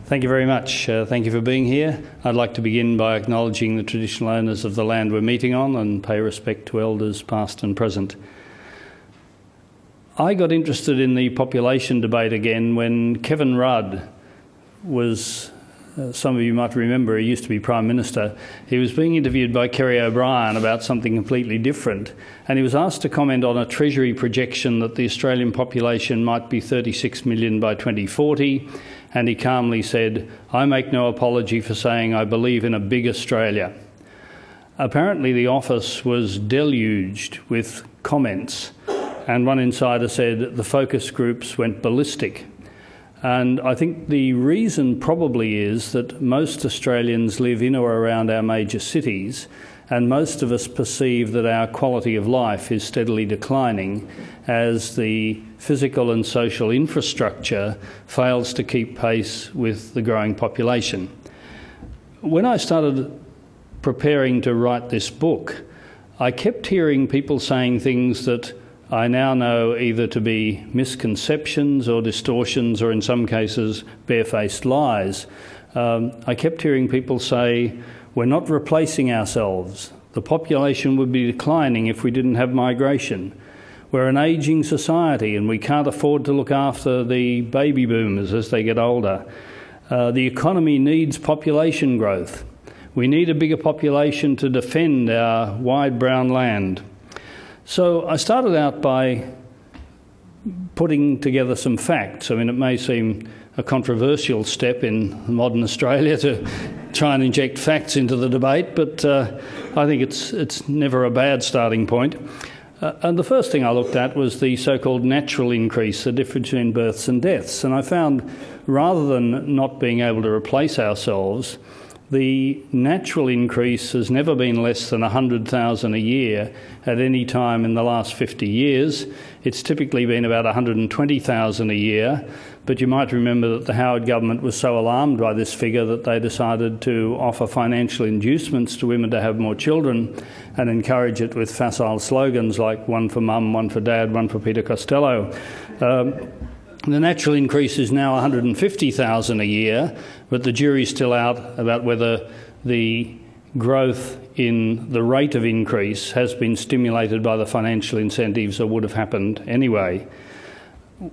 Thank you very much. Thank you for being here. I'd like to begin by acknowledging the traditional owners of the land we're meeting on and pay respect to elders past and present. I got interested in the population debate again when Kevin Rudd was, some of you might remember, he used to be Prime Minister. He was being interviewed by Kerry O'Brien about something completely different, and he was asked to comment on a Treasury projection that the Australian population might be 36 million by 2040, and he calmly said, "I make no apology for saying I believe in a big Australia." Apparently the office was deluged with comments, and one insider said the focus groups went ballistic. And I think the reason probably is that most Australians live in or around our major cities, and most of us perceive that our quality of life is steadily declining as the physical and social infrastructure fails to keep pace with the growing population. When I started preparing to write this book, I kept hearing people saying things that I now know either to be misconceptions or distortions, or in some cases barefaced lies. I kept hearing people say, "We're not replacing ourselves. The population would be declining if we didn't have migration. We're an ageing society and we can't afford to look after the baby boomers as they get older. The economy needs population growth. We need a bigger population to defend our wide brown land." So I started out by putting together some facts. I mean, it may seem a controversial step in modern Australia to try and inject facts into the debate, but I think it's never a bad starting point. And the first thing I looked at was the so-called natural increase, the difference between births and deaths. And I found, rather than not being able to replace ourselves, the natural increase has never been less than 100,000 a year at any time in the last 50 years. It's typically been about 120,000 a year, but you might remember that the Howard government was so alarmed by this figure that they decided to offer financial inducements to women to have more children and encourage it with facile slogans like "one for mum, one for dad, one for Peter Costello." The natural increase is now 150,000 a year, but the jury's still out about whether the growth in the rate of increase has been stimulated by the financial incentives or would have happened anyway.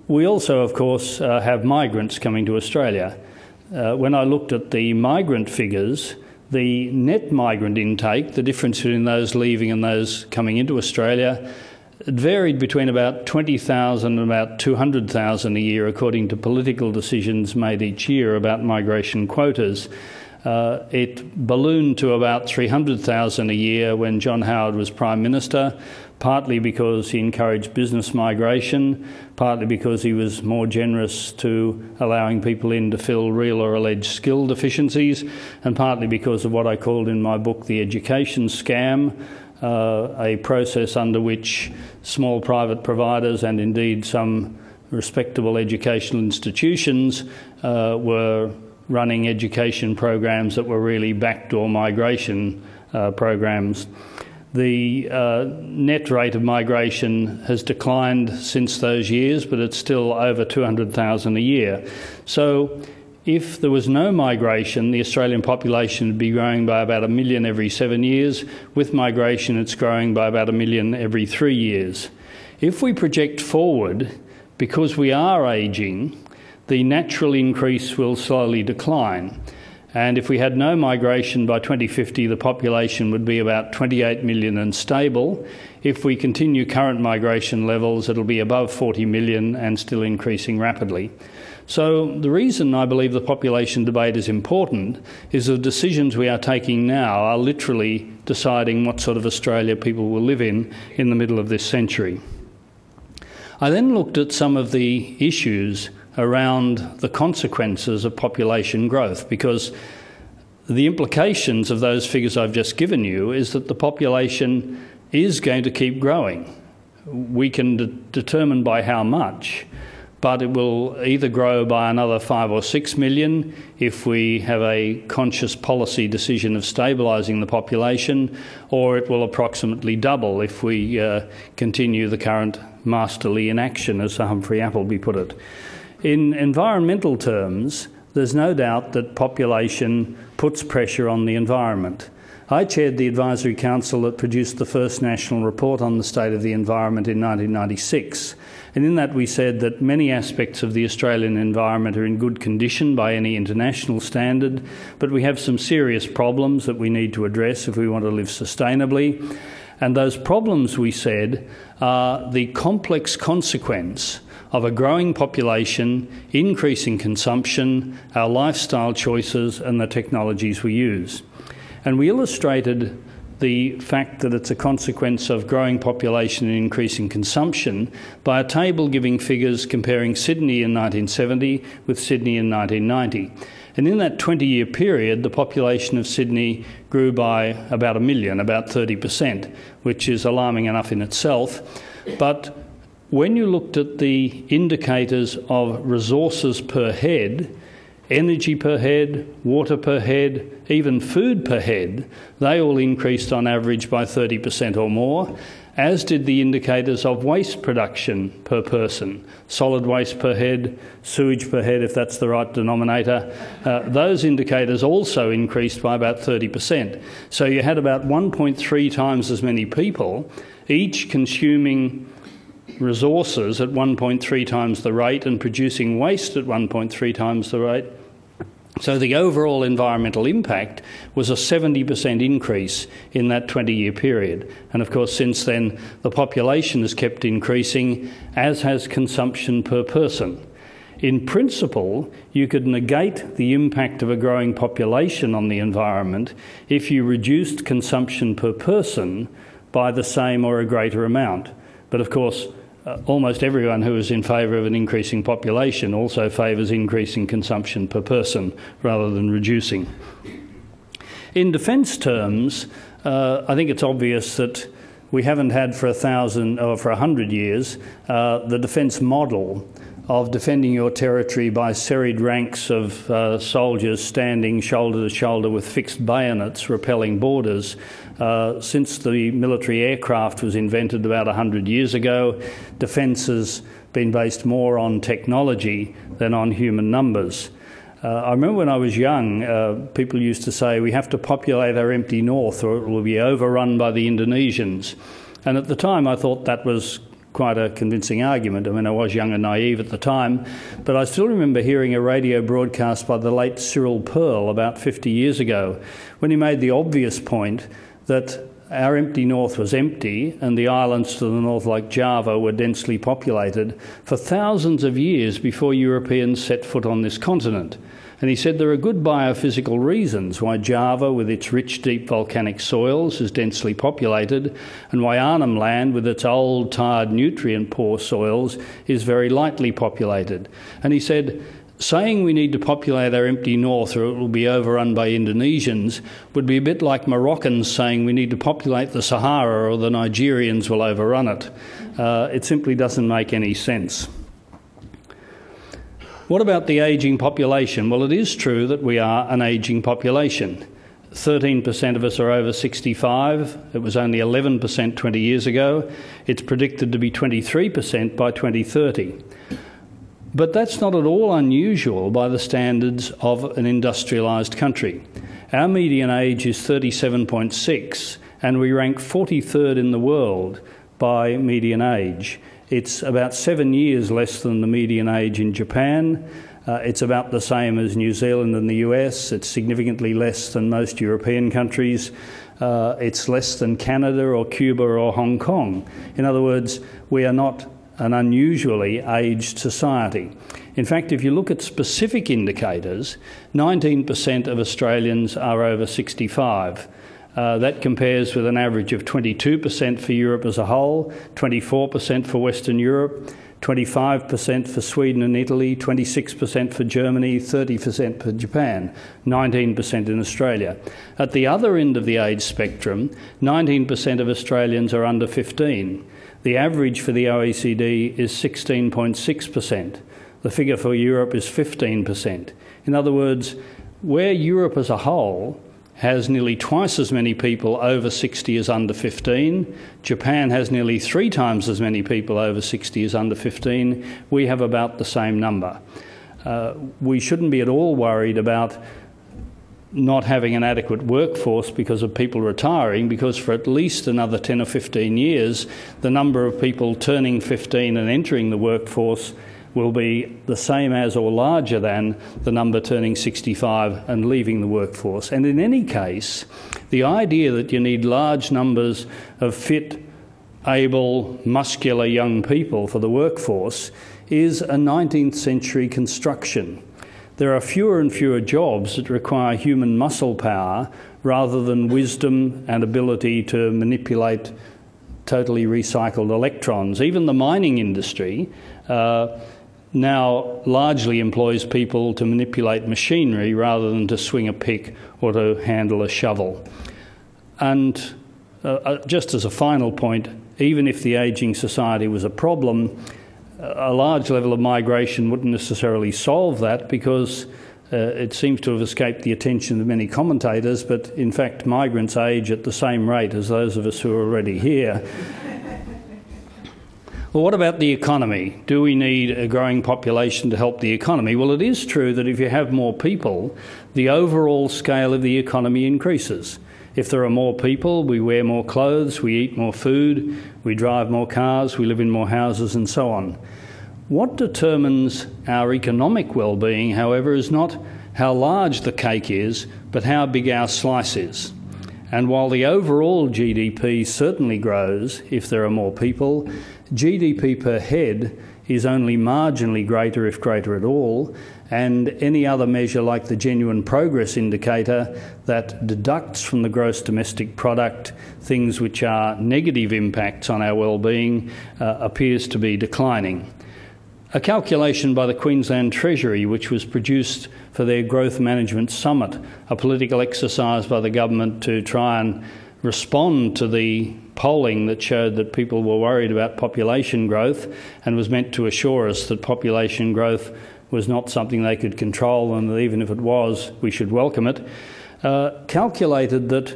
We also, of course, have migrants coming to Australia. When I looked at the migrant figures, the net migrant intake, the difference between those leaving and those coming into Australia, it varied between about 20,000 and about 200,000 a year, according to political decisions made each year about migration quotas. It ballooned to about 300,000 a year when John Howard was Prime Minister, partly because he encouraged business migration, partly because he was more generous to allowing people in to fill real or alleged skill deficiencies, and partly because of what I called in my book the education scam, a process under which small private providers and indeed some respectable educational institutions were running education programs that were really backdoor migration programs. The net rate of migration has declined since those years, but it's still over 200,000 a year. So if there was no migration, the Australian population would be growing by about 1 million every 7 years. With migration, it's growing by about 1 million every 3 years. If we project forward, because we are ageing, the natural increase will slowly decline. And if we had no migration by 2050, the population would be about 28 million and stable. If we continue current migration levels, it'll be above 40 million and still increasing rapidly. So the reason I believe the population debate is important is the decisions we are taking now are literally deciding what sort of Australia people will live in the middle of this century. I then looked at some of the issues around the consequences of population growth, because the implications of those figures I've just given you is that the population is going to keep growing. We can determine by how much, but it will either grow by another 5 or 6 million if we have a conscious policy decision of stabilising the population, or it will approximately double if we continue the current masterly inaction, as Sir Humphrey Appleby put it. In environmental terms, there's no doubt that population puts pressure on the environment. I chaired the advisory council that produced the first national report on the state of the environment in 1996. And in that we said that many aspects of the Australian environment are in good condition by any international standard, but we have some serious problems that we need to address if we want to live sustainably. And those problems, we said, are the complex consequence of a growing population, increasing consumption, our lifestyle choices and the technologies we use. And we illustrated the fact that it's a consequence of growing population and increasing consumption by a table giving figures comparing Sydney in 1970 with Sydney in 1990. And in that 20-year period, the population of Sydney grew by about 1 million, about 30%, which is alarming enough in itself. But when you looked at the indicators of resources per head, energy per head, water per head, even food per head, they all increased on average by 30% or more, as did the indicators of waste production per person, solid waste per head, sewage per head, if that's the right denominator. Those indicators also increased by about 30%. So you had about 1.3 times as many people, each consuming resources at 1.3 times the rate and producing waste at 1.3 times the rate. So the overall environmental impact was a 70% increase in that 20-year period. And of course, since then, the population has kept increasing, as has consumption per person. In principle, you could negate the impact of a growing population on the environment if you reduced consumption per person by the same or a greater amount. But of course, almost everyone who is in favour of an increasing population also favours increasing consumption per person rather than reducing. In defence terms, I think it's obvious that we haven't had for 1,000 or for 100 years the defence model of defending your territory by serried ranks of soldiers standing shoulder to shoulder with fixed bayonets repelling borders. Since the military aircraft was invented about 100 years ago, defence has been based more on technology than on human numbers. I remember when I was young, people used to say, we have to populate our empty north or it will be overrun by the Indonesians. And at the time I thought that was quite a convincing argument. I mean, I was young and naive at the time, but I still remember hearing a radio broadcast by the late Cyril Pearl about 50 years ago, when he made the obvious point that our empty north was empty and the islands to the north, like Java, were densely populated for thousands of years before Europeans set foot on this continent. And he said there are good biophysical reasons why Java, with its rich, deep volcanic soils, is densely populated, and why Arnhem Land, with its old, tired, nutrient-poor soils, is very lightly populated. And he said, saying we need to populate our empty north or it will be overrun by Indonesians would be a bit like Moroccans saying we need to populate the Sahara or the Nigerians will overrun it. It simply doesn't make any sense. What about the ageing population? Well, it is true that we are an ageing population. 13% of us are over 65. It was only 11% 20 years ago. It's predicted to be 23% by 2030. But that's not at all unusual by the standards of an industrialised country. Our median age is 37.6, and we rank 43rd in the world by median age. It's about 7 years less than the median age in Japan. It's about the same as New Zealand and the US. It's significantly less than most European countries. It's less than Canada or Cuba or Hong Kong. In other words, we are not an unusually aged society. In fact, if you look at specific indicators, 19% of Australians are over 65. That compares with an average of 22% for Europe as a whole, 24% for Western Europe, 25% for Sweden and Italy, 26% for Germany, 30% for Japan, 19% in Australia. At the other end of the age spectrum, 19% of Australians are under 15. The average for the OECD is 16.6%. The figure for Europe is 15%. In other words, where Europe as a whole has nearly twice as many people over 60 as under 15. Japan has nearly 3 times as many people over 60 as under 15. We have about the same number. We shouldn't be at all worried about not having an adequate workforce because of people retiring, because for at least another 10 or 15 years, the number of people turning 15 and entering the workforce will be the same as or larger than the number turning 65 and leaving the workforce. And in any case, the idea that you need large numbers of fit, able, muscular young people for the workforce is a 19th century construction. There are fewer and fewer jobs that require human muscle power rather than wisdom and ability to manipulate totally recycled electrons. Even the mining industry now largely employs people to manipulate machinery rather than to swing a pick or to handle a shovel. And just as a final point, even if the ageing society was a problem, a large level of migration wouldn't necessarily solve that, because it seems to have escaped the attention of many commentators, but in fact migrants age at the same rate as those of us who are already here. Well, what about the economy? Do we need a growing population to help the economy? Well, it is true that if you have more people, the overall scale of the economy increases. If there are more people, we wear more clothes, we eat more food, we drive more cars, we live in more houses and so on. What determines our economic well-being, however, is not how large the cake is, but how big our slice is. And while the overall GDP certainly grows if there are more people, GDP per head is only marginally greater, if greater at all, and any other measure like the genuine progress indicator that deducts from the gross domestic product things which are negative impacts on our well-being appears to be declining. A calculation by the Queensland Treasury, which was produced for their Growth Management Summit, a political exercise by the government to try and respond to the polling that showed that people were worried about population growth and was meant to assure us that population growth was not something they could control, and that even if it was, we should welcome it, calculated that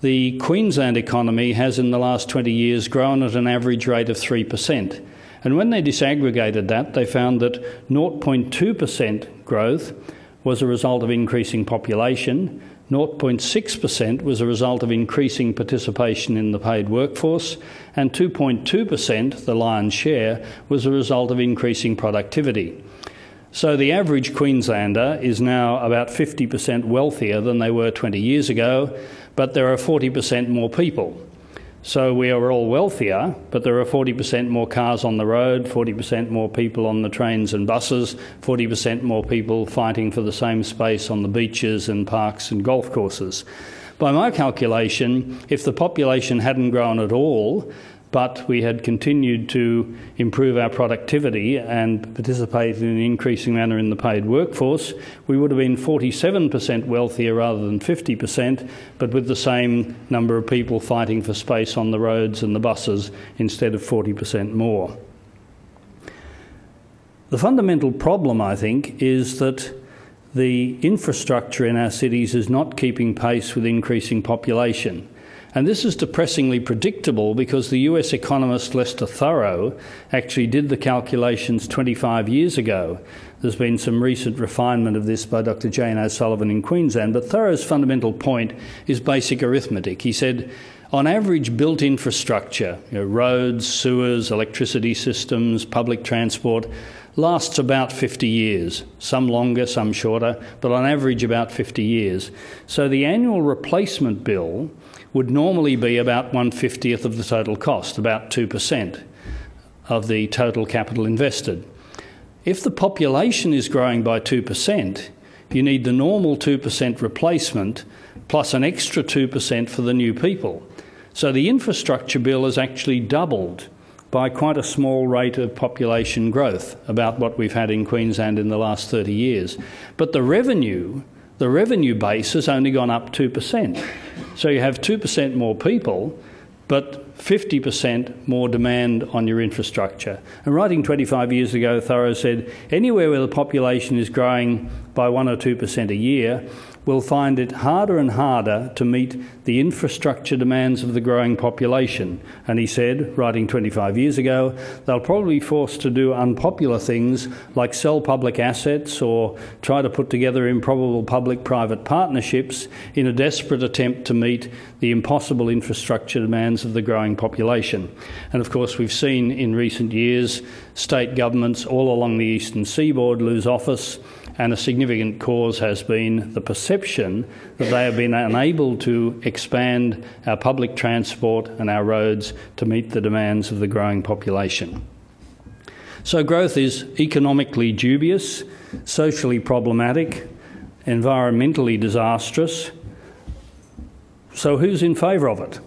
the Queensland economy has in the last 20 years grown at an average rate of 3%. And when they disaggregated that, they found that 0.2% growth was a result of increasing population, 0.6% was a result of increasing participation in the paid workforce, and 2.2%, the lion's share, was a result of increasing productivity. So the average Queenslander is now about 50% wealthier than they were 20 years ago, but there are 40% more people. So we are all wealthier, but there are 40% more cars on the road, 40% more people on the trains and buses, 40% more people fighting for the same space on the beaches and parks and golf courses. By my calculation, if the population hadn't grown at all, but we had continued to improve our productivity and participate in an increasing manner in the paid workforce, we would have been 47% wealthier rather than 50%, but with the same number of people fighting for space on the roads and the buses instead of 40% more. The fundamental problem, I think, is that the infrastructure in our cities is not keeping pace with increasing population. And this is depressingly predictable because the US economist Lester Thurow actually did the calculations 25 years ago. There's been some recent refinement of this by Dr. Jane O'Sullivan in Queensland, but Thurow's fundamental point is basic arithmetic. He said, on average, built infrastructure, roads, sewers, electricity systems, public transport, lasts about 50 years, some longer, some shorter, but on average about 50 years. So the annual replacement bill would normally be about 1/50th of the total cost, about 2% of the total capital invested. If the population is growing by 2%, you need the normal 2% replacement plus an extra 2% for the new people. So the infrastructure bill has actually doubled by quite a small rate of population growth, about what we've had in Queensland in the last 30 years. But the revenue base has only gone up 2%. So you have 2% more people, but 50% more demand on your infrastructure. And writing 25 years ago, Thurow said, anywhere where the population is growing by 1 or 2% a year, will find it harder and harder to meet the infrastructure demands of the growing population. And he said, writing 25 years ago, they'll probably be forced to do unpopular things like sell public assets or try to put together improbable public-private partnerships in a desperate attempt to meet the impossible infrastructure demands of the growing population. And of course, we've seen in recent years state governments all along the eastern seaboard lose office, and a significant cause has been the perception that they have been unable to expand our public transport and our roads to meet the demands of the growing population. So growth is economically dubious, socially problematic, environmentally disastrous. So who's in favour of it?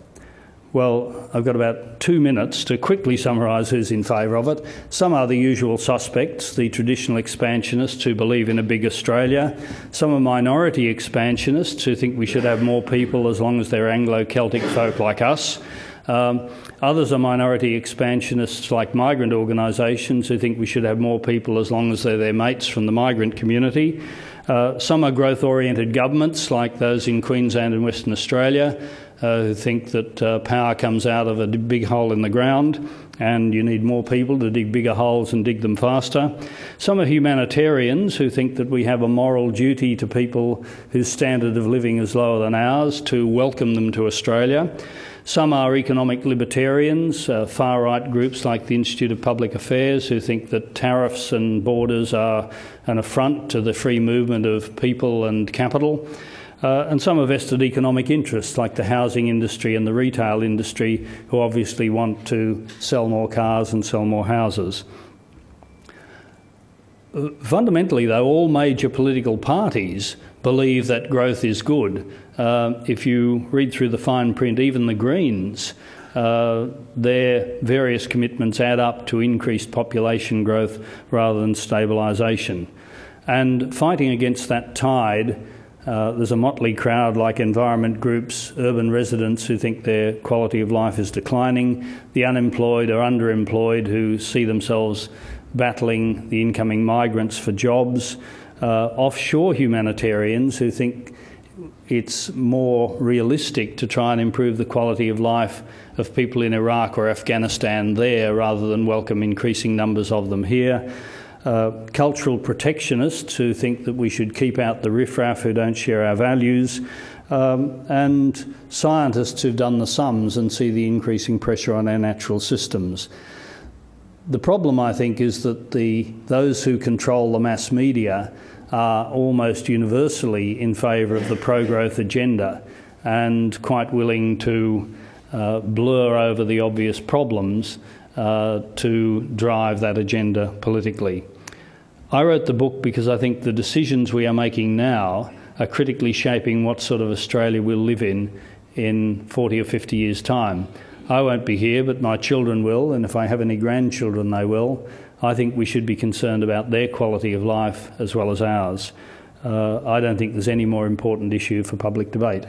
Well, I've got about 2 minutes to quickly summarise who's in favour of it. Some are the usual suspects, the traditional expansionists who believe in a big Australia. Some are minority expansionists who think we should have more people as long as they're Anglo-Celtic folk like us. Others are minority expansionists like migrant organisations who think we should have more people as long as they're their mates from the migrant community. Some are growth-oriented governments like those in Queensland and Western Australia who think that power comes out of a big hole in the ground and you need more people to dig bigger holes and dig them faster. Some are humanitarians who think that we have a moral duty to people whose standard of living is lower than ours to welcome them to Australia. Some are economic libertarians, far-right groups like the Institute of Public Affairs who think that tariffs and borders are an affront to the free movement of people and capital. And some are vested economic interests like the housing industry and the retail industry who obviously want to sell more cars and sell more houses. Fundamentally, though, all major political parties believe that growth is good. If you read through the fine print, even the Greens, their various commitments add up to increased population growth rather than stabilisation. And fighting against that tide, there's a motley crowd like environment groups, urban residents who think their quality of life is declining, the unemployed or underemployed who see themselves battling the incoming migrants for jobs, offshore humanitarians who think it's more realistic to try and improve the quality of life of people in Iraq or Afghanistan there rather than welcome increasing numbers of them here. Cultural protectionists who think that we should keep out the riffraff who don't share our values, and scientists who've done the sums and see the increasing pressure on our natural systems. The problem, I think, is that those who control the mass media are almost universally in favour of the pro-growth agenda and quite willing to blur over the obvious problems to drive that agenda politically. I wrote the book because I think the decisions we are making now are critically shaping what sort of Australia we'll live in 40 or 50 years' time. I won't be here, but my children will, and if I have any grandchildren, they will. I think we should be concerned about their quality of life as well as ours. I don't think there's any more important issue for public debate.